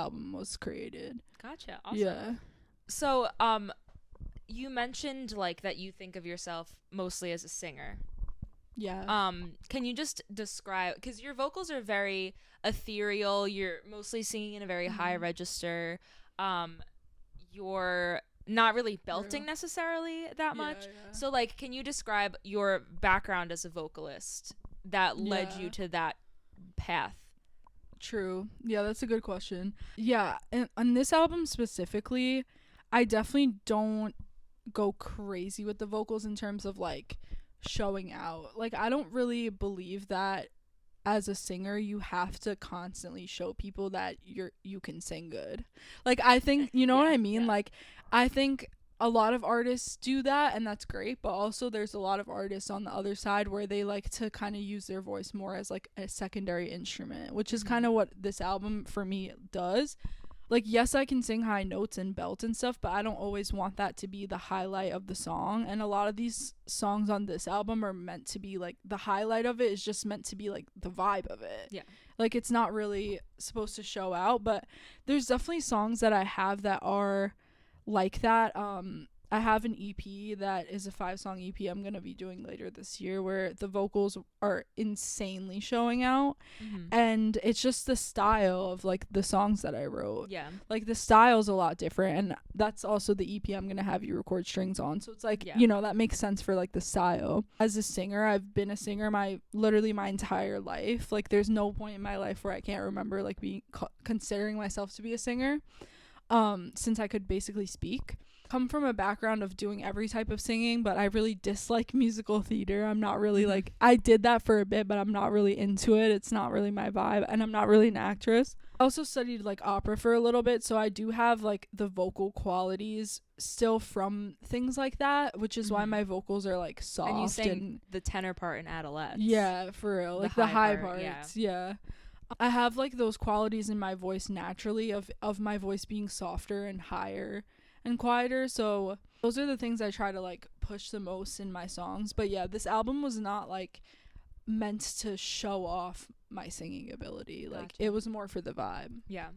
album was created. Gotcha. Awesome. Yeah. So, you mentioned like that you think of yourself mostly as a singer. Yeah. Can you just describe, because your vocals are very ethereal, you're mostly singing in a very high Mhm. register. You're not really belting True. necessarily that Yeah, much. yeah. So like, can you describe your background as a vocalist that led you Yeah. to that path? True. Yeah, that's a good question. Yeah, and on this album specifically, I definitely don't go crazy with the vocals in terms of like showing out. Like I don't really believe that as a singer you have to constantly show people that you can sing good. Like I think, you know what Yeah, I mean? yeah. Like I think a lot of artists do that and that's great, but also there's a lot of artists on the other side where they like to kind of use their voice more as like a secondary instrument, which is kind Mhm. of what this album for me does. Like yes, I can sing high notes and belt and stuff, but I don't always want that to be the highlight of the song. And a lot of these songs on this album are meant to be like the highlight of it is just meant to be like the vibe of it. Yeah. Like it's not really supposed to show out, but there's definitely songs that I have that are like that. I have an EP that is a 5-song EP I'm going to be doing later this year where the vocals are insanely showing out, Mhm. and it's just the style of like the songs that I wrote. Yeah. Like the style's a lot different, and that's also the EP I'm going to have you record strings on. So it's like, Yeah. you know, that makes sense for like the style. As a singer, I've been a singer literally my entire life. Like there's no point in my life where I can't remember like being considering myself to be a singer. Since I could basically speak. Come from a background of doing every type of singing, but I really dislike musical theater. I'm not really Mhm. like, I did that for a bit, but I'm not really into it. It's not really my vibe, and I'm not really an actress. I also studied like opera for a little bit, so I do have like the vocal qualities still from things like that, which is why Mhm. my vocals are like soft And you sang and the tenor part in Adolescence. yeah, for real. The Like the high high part, parts. yeah. Yeah. I have like those qualities in my voice naturally of my voice being softer and higher and quieter. So those are the things I try to like push the most in my songs. But yeah, this album was not like meant to show off my singing ability. Like Gotcha. it was more for the vibe. Yeah.